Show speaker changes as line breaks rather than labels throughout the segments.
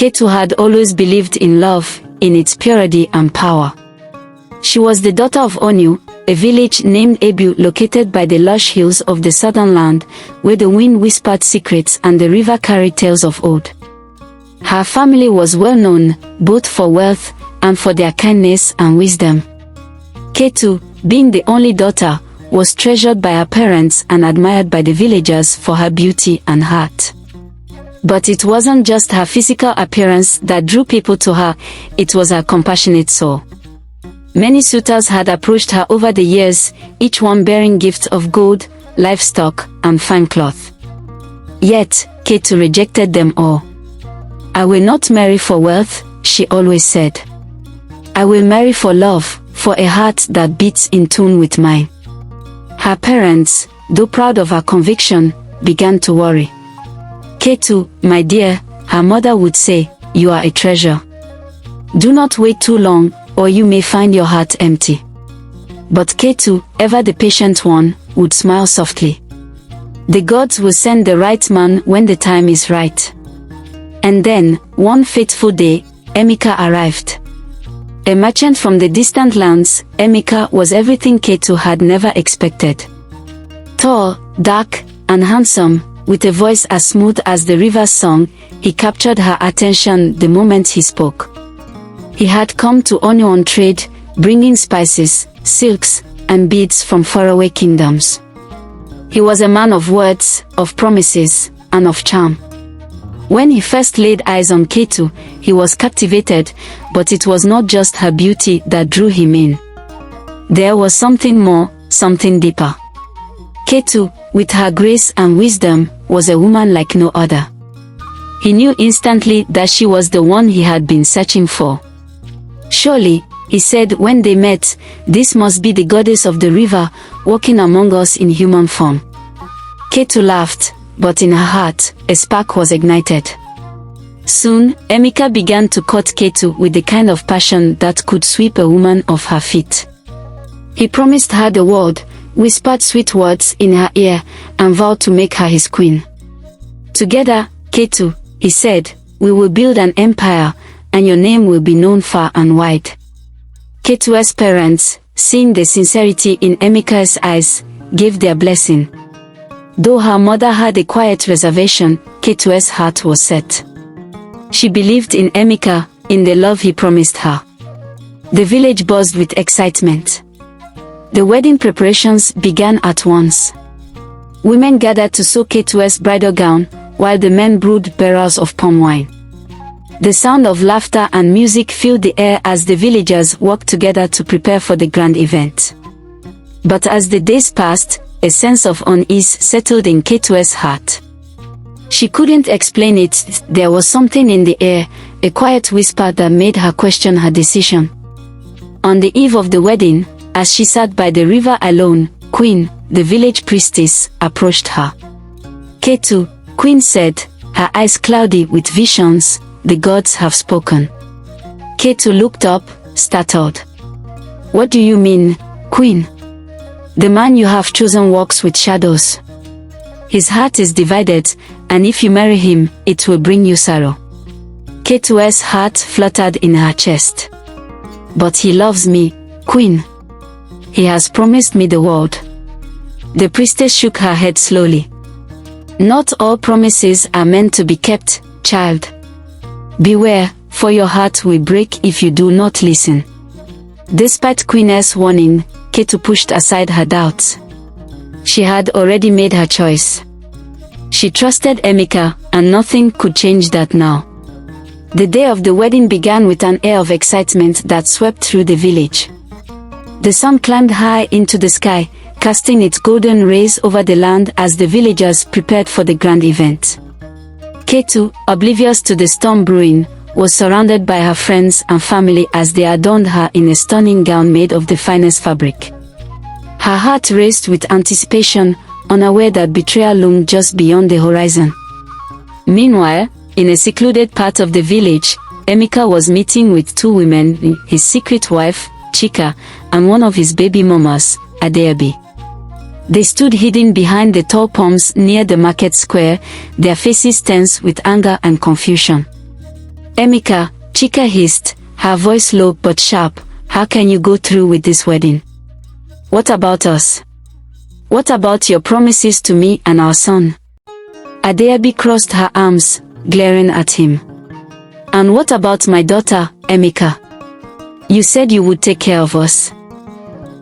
Ketu had always believed in love, in its purity and power. She was the daughter of Onu, a village named Ebu located by the lush hills of the southern land, where the wind whispered secrets and the river carried tales of old. Her family was well known, both for wealth and for their kindness and wisdom. Ketu, being the only daughter, was treasured by her parents and admired by the villagers for her beauty and heart. But it wasn't just her physical appearance that drew people to her, it was her compassionate soul. Many suitors had approached her over the years, each one bearing gifts of gold, livestock, and fine cloth. Yet, Ketu rejected them all. "I will not marry for wealth," she always said. "I will marry for love, for a heart that beats in tune with mine." Her parents, though proud of her conviction, began to worry. "Ketu, my dear," her mother would say, "you are a treasure. Do not wait too long, or you may find your heart empty." But Ketu, ever the patient one, would smile softly. "The gods will send the right man when the time is right." And then, one fateful day, Emeka arrived. A merchant from the distant lands, Emeka was everything Ketu had never expected. Tall, dark, and handsome, with a voice as smooth as the river's song, he captured her attention the moment he spoke. He had come to Onu on trade, bringing spices, silks, and beads from faraway kingdoms. He was a man of words, of promises, and of charm. When he first laid eyes on Ketu, he was captivated, but it was not just her beauty that drew him in. There was something more, something deeper. Ketu, with her grace and wisdom, was a woman like no other. He knew instantly that she was the one he had been searching for. "Surely," he said when they met, "this must be the goddess of the river, walking among us in human form." Ketu laughed, but in her heart, a spark was ignited. Soon, Emeka began to court Ketu with the kind of passion that could sweep a woman off her feet. He promised her the world, whispered sweet words in her ear, and vowed to make her his queen. "Together, Ketu," he said, "we will build an empire, and your name will be known far and wide." Ketu's parents, seeing the sincerity in Emeka's eyes, gave their blessing. Though her mother had a quiet reservation, Ketu's heart was set. She believed in Emeka, in the love he promised her. The village buzzed with excitement. The wedding preparations began at once. Women gathered to sew Ketu's bridal gown, while the men brewed barrels of palm wine. The sound of laughter and music filled the air as the villagers worked together to prepare for the grand event. But as the days passed, a sense of unease settled in Ketu's heart. She couldn't explain it, there was something in the air, a quiet whisper that made her question her decision. On the eve of the wedding, as she sat by the river alone, Queen, the village priestess, approached her. "Ketu," Queen said, her eyes cloudy with visions, "the gods have spoken." Ketu looked up, startled. "What do you mean, Queen?" "The man you have chosen walks with shadows. His heart is divided, and if you marry him, it will bring you sorrow." Ketu's heart fluttered in her chest. "But he loves me, Queen. He has promised me the world." The priestess shook her head slowly. "Not all promises are meant to be kept, child. Beware, for your heart will break if you do not listen." Despite Queen's warning, Ketu pushed aside her doubts. She had already made her choice. She trusted Emeka, and nothing could change that now. The day of the wedding began with an air of excitement that swept through the village. The sun climbed high into the sky, casting its golden rays over the land as the villagers prepared for the grand event. Ketu, oblivious to the storm brewing, was surrounded by her friends and family as they adorned her in a stunning gown made of the finest fabric. Her heart raced with anticipation, unaware that betrayal loomed just beyond the horizon. Meanwhile, in a secluded part of the village, Emeka was meeting with two women, his secret wife, Chika, and one of his baby mamas, Adeabi. They stood hidden behind the tall palms near the market square, their faces tense with anger and confusion. Emeka, Chika hissed, her voice low but sharp, how can you go through with this wedding? What about us? What about your promises to me and our son? Adeabi crossed her arms, glaring at him. And what about my daughter, Emeka? You said you would take care of us.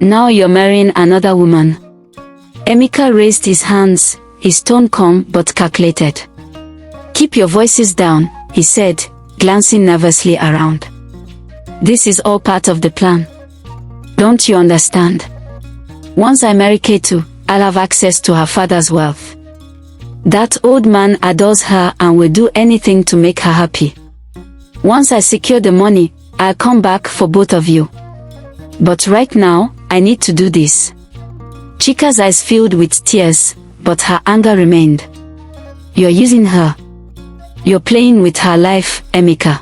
Now you're marrying another woman. Emeka raised his hands, his tone calm but calculated. Keep your voices down, he said, glancing nervously around. This is all part of the plan. Don't you understand? Once I marry Ketu, I'll have access to her father's wealth. That old man adores her and will do anything to make her happy. Once I secure the money, I'll come back for both of you. But right now, I need to do this. Chika's eyes filled with tears, but her anger remained. You're using her. You're playing with her life, Emeka.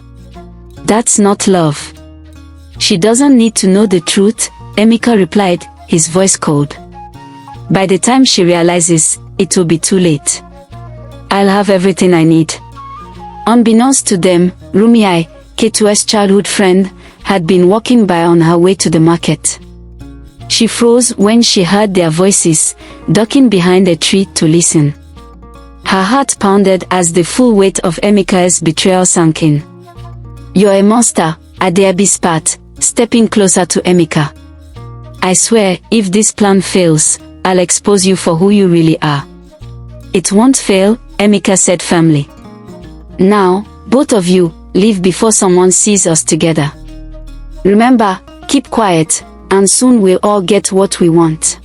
That's not love. She doesn't need to know the truth, Emeka replied, his voice cold. By the time she realizes, it will be too late. I'll have everything I need. Unbeknownst to them, Rumiyai, Ketu's childhood friend, had been walking by on her way to the market. She froze when she heard their voices, ducking behind a tree to listen. Her heart pounded as the full weight of Emeka's betrayal sank in. You're a monster, Adeabi spat, stepping closer to Emeka. I swear, if this plan fails, I'll expose you for who you really are. It won't fail, Emeka said firmly. Now, both of you, leave before someone sees us together. Remember, keep quiet, and soon we'll all get what we want.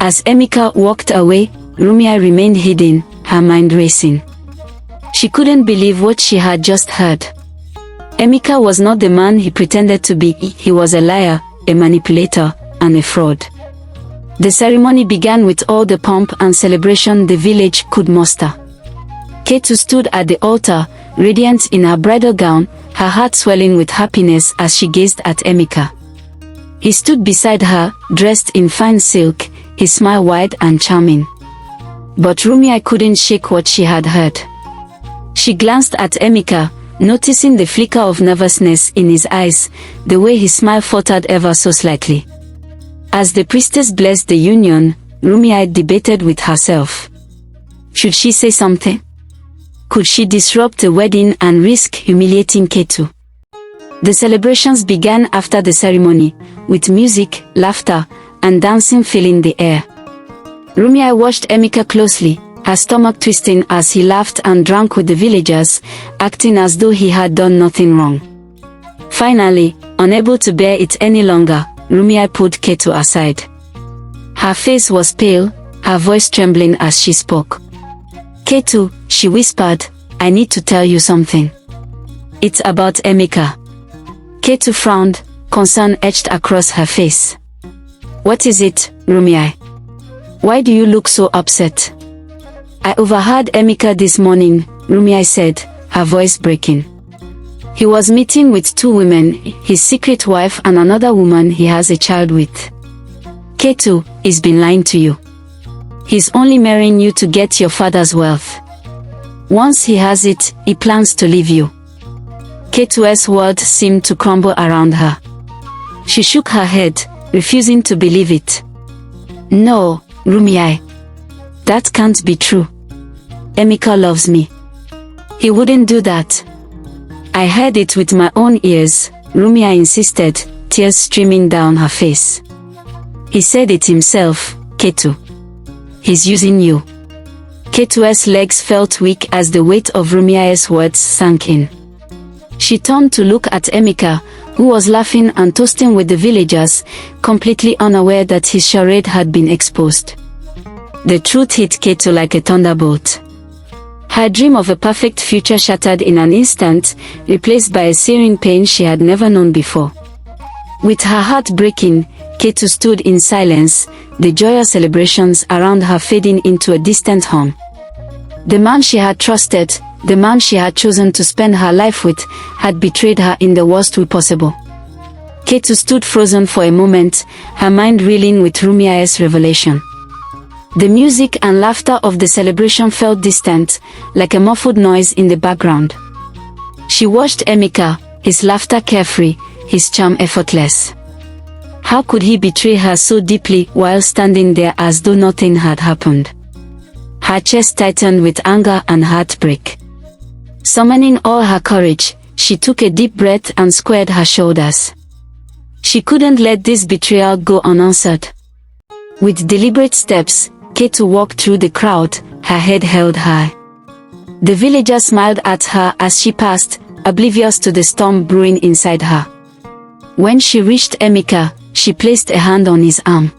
As Emeka walked away, Rumiyai remained hidden, her mind racing. She couldn't believe what she had just heard. Emeka was not the man he pretended to be. He was a liar, a manipulator, and a fraud. The ceremony began with all the pomp and celebration the village could muster. Ketu stood at the altar, radiant in her bridal gown, her heart swelling with happiness as she gazed at Emeka. He stood beside her, dressed in fine silk, his smile wide and charming. But Rumiyai couldn't shake what she had heard. She glanced at Emeka, noticing the flicker of nervousness in his eyes, the way his smile faltered ever so slightly. As the priestess blessed the union, Rumiyai debated with herself. Should she say something? Could she disrupt the wedding and risk humiliating Ketu? The celebrations began after the ceremony, with music, laughter, and dancing filling the air. Rumiyai watched Emeka closely, her stomach twisting as he laughed and drank with the villagers, acting as though he had done nothing wrong. Finally, unable to bear it any longer, Rumiyai pulled Ketu aside. Her face was pale, her voice trembling as she spoke. Ketu, she whispered, I need to tell you something. It's about Emeka. Ketu frowned, concern etched across her face. What is it, Rumiyai? Why do you look so upset? I overheard Emeka this morning, Rumiyai said, her voice breaking. He was meeting with two women, his secret wife and another woman he has a child with. Ketu, he's been lying to you. He's only marrying you to get your father's wealth. Once he has it, he plans to leave you. Ketu's words seemed to crumble around her. She shook her head, refusing to believe it. No, Rumiyai. That can't be true. Emeka loves me. He wouldn't do that. I heard it with my own ears, Rumiyai insisted, tears streaming down her face. He said it himself, Ketu. He's using you. Ketu's legs felt weak as the weight of Rumiyai's words sank in. She turned to look at Emeka, who was laughing and toasting with the villagers, completely unaware that his charade had been exposed. The truth hit Ketu like a thunderbolt. Her dream of a perfect future shattered in an instant, replaced by a searing pain she had never known before. With her heart breaking, Ketu stood in silence, the joyous celebrations around her fading into a distant hum. The man she had trusted, the man she had chosen to spend her life with, had betrayed her in the worst way possible. Ketu stood frozen for a moment, her mind reeling with Rumiyai's revelation. The music and laughter of the celebration felt distant, like a muffled noise in the background. She watched Emeka, his laughter carefree, his charm effortless. How could he betray her so deeply while standing there as though nothing had happened? Her chest tightened with anger and heartbreak. Summoning all her courage, she took a deep breath and squared her shoulders. She couldn't let this betrayal go unanswered. With deliberate steps, Ketu walked through the crowd, her head held high. The villagers smiled at her as she passed, oblivious to the storm brewing inside her. When she reached Emeka, she placed a hand on his arm.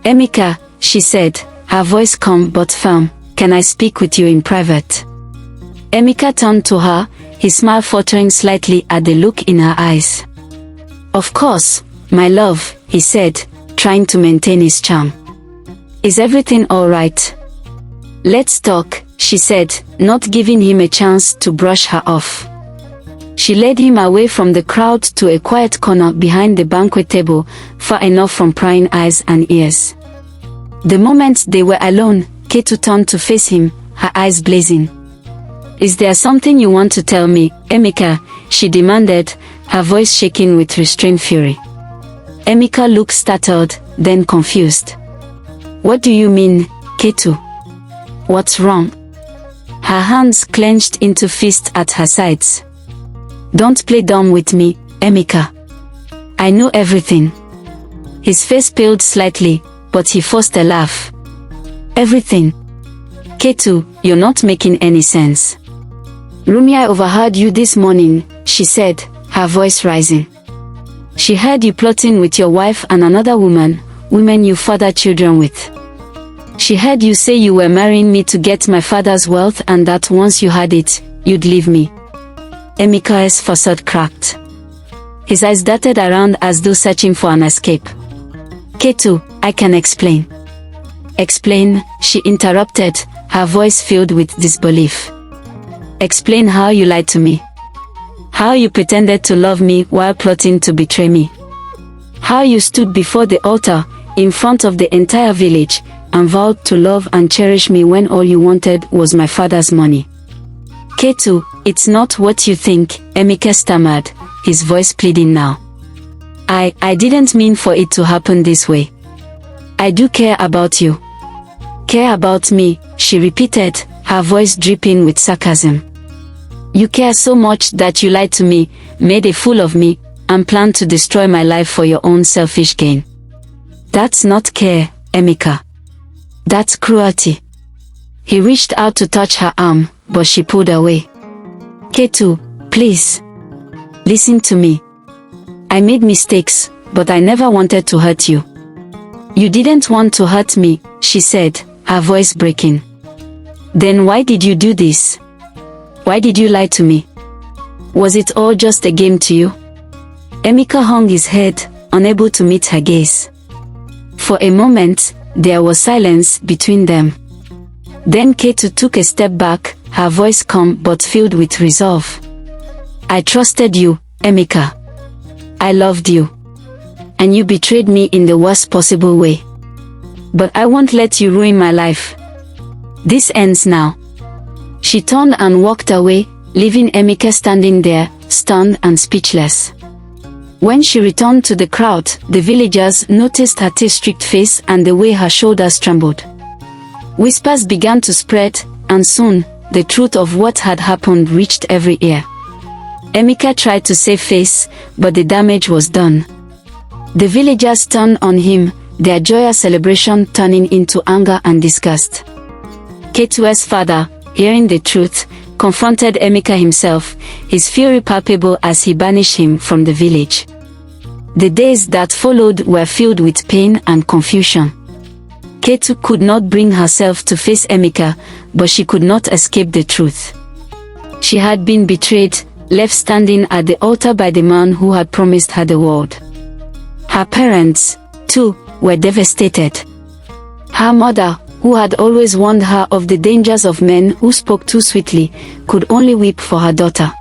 "Emeka," she said, her voice calm but firm, "can I speak with you in private?" Emeka turned to her, his smile faltering slightly at the look in her eyes. "Of course, my love," he said, trying to maintain his charm. "Is everything all right?" "Let's talk," she said, not giving him a chance to brush her off. She led him away from the crowd to a quiet corner behind the banquet table, far enough from prying eyes and ears. The moment they were alone, Ketu turned to face him, her eyes blazing. "Is there something you want to tell me, Emeka?" she demanded, her voice shaking with restrained fury. Emeka looked startled, then confused. "What do you mean, Ketu? What's wrong?" Her hands clenched into fists at her sides. "Don't play dumb with me, Emeka. I know everything." His face paled slightly, but he forced a laugh. "Everything? Ketu, you're not making any sense." "Rumi, I overheard you this morning," she said, her voice rising. "She heard you plotting with your wife and another woman you father children with. She heard you say you were marrying me to get my father's wealth and that once you had it, you'd leave me." Emeka's facade cracked. His eyes darted around as though searching for an escape. "Ketu, I can explain." "Explain," she interrupted, her voice filled with disbelief. "Explain how you lied to me. How you pretended to love me while plotting to betray me. How you stood before the altar, in front of the entire village, and vowed to love and cherish me when all you wanted was my father's money." "Ketu, it's not what you think," Emeka stammered, his voice pleading now. I didn't mean for it to happen this way. I do care about you." "Care about me," she repeated, her voice dripping with sarcasm. "You care so much that you lied to me, made a fool of me, and planned to destroy my life for your own selfish gain. That's not care, Emeka. That's cruelty." He reached out to touch her arm, but she pulled away. "Ketu, please. Listen to me. I made mistakes, but I never wanted to hurt you." "You didn't want to hurt me," she said, her voice breaking. "Then why did you do this? Why did you lie to me? Was it all just a game to you?" Emeka hung his head, unable to meet her gaze. For a moment, there was silence between them. Then Ketu took a step back, her voice calm but filled with resolve. "I trusted you, Emeka. I loved you. And you betrayed me in the worst possible way. But I won't let you ruin my life. This ends now." She turned and walked away, leaving Emeka standing there, stunned and speechless. When she returned to the crowd, the villagers noticed her tear-streaked face and the way her shoulders trembled. Whispers began to spread, and soon, the truth of what had happened reached every ear. Emeka tried to save face, but the damage was done. The villagers turned on him, their joyous celebration turning into anger and disgust. Ketu's father, hearing the truth, confronted Emeka himself, his fury palpable as he banished him from the village. The days that followed were filled with pain and confusion. Ketu could not bring herself to face Emeka, but she could not escape the truth. She had been betrayed, left standing at the altar by the man who had promised her the world. Her parents, too, were devastated. Her mother, who had always warned her of the dangers of men who spoke too sweetly, could only weep for her daughter.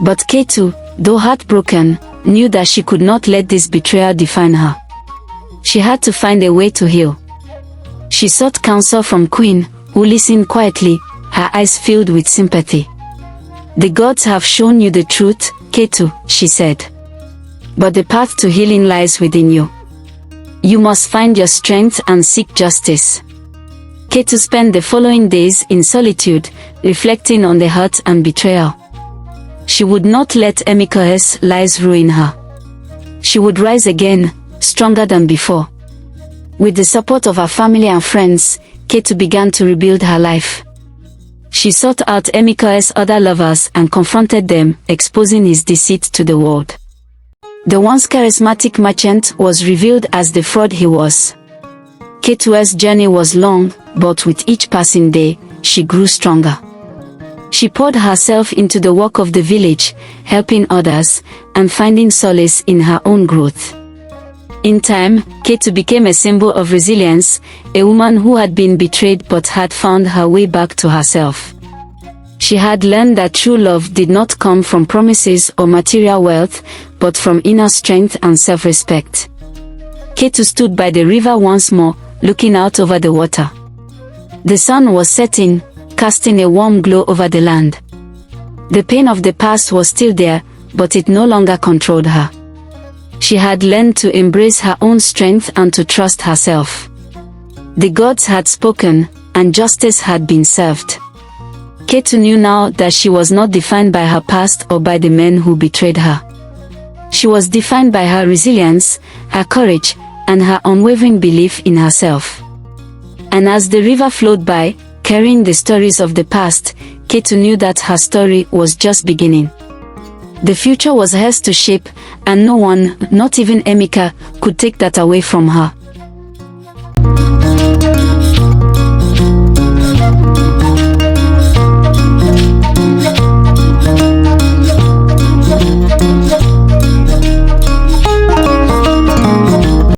But Ketu, though heartbroken, knew that she could not let this betrayal define her. She had to find a way to heal. She sought counsel from Queen, who listened quietly, her eyes filled with sympathy. "The gods have shown you the truth, Ketu," she said. "But the path to healing lies within you. You must find your strength and seek justice." Ketu spent the following days in solitude, reflecting on the hurt and betrayal. She would not let Emeka's lies ruin her. She would rise again, stronger than before. With the support of her family and friends, Ketu began to rebuild her life. She sought out Emeka's other lovers and confronted them, exposing his deceit to the world. The once charismatic merchant was revealed as the fraud he was. Ketu's journey was long, but with each passing day, she grew stronger. She poured herself into the work of the village, helping others, and finding solace in her own growth. In time, Ketu became a symbol of resilience, a woman who had been betrayed but had found her way back to herself. She had learned that true love did not come from promises or material wealth, but from inner strength and self-respect. Ketu stood by the river once more, looking out over the water. The sun was setting, casting a warm glow over the land. The pain of the past was still there, but it no longer controlled her. She had learned to embrace her own strength and to trust herself. The gods had spoken, and justice had been served. Ketu knew now that she was not defined by her past or by the men who betrayed her. She was defined by her resilience, her courage, and her unwavering belief in herself. And as the river flowed by, carrying the stories of the past, Ketu knew that her story was just beginning. The future was hers to shape, and no one, not even Emeka, could take that away from her.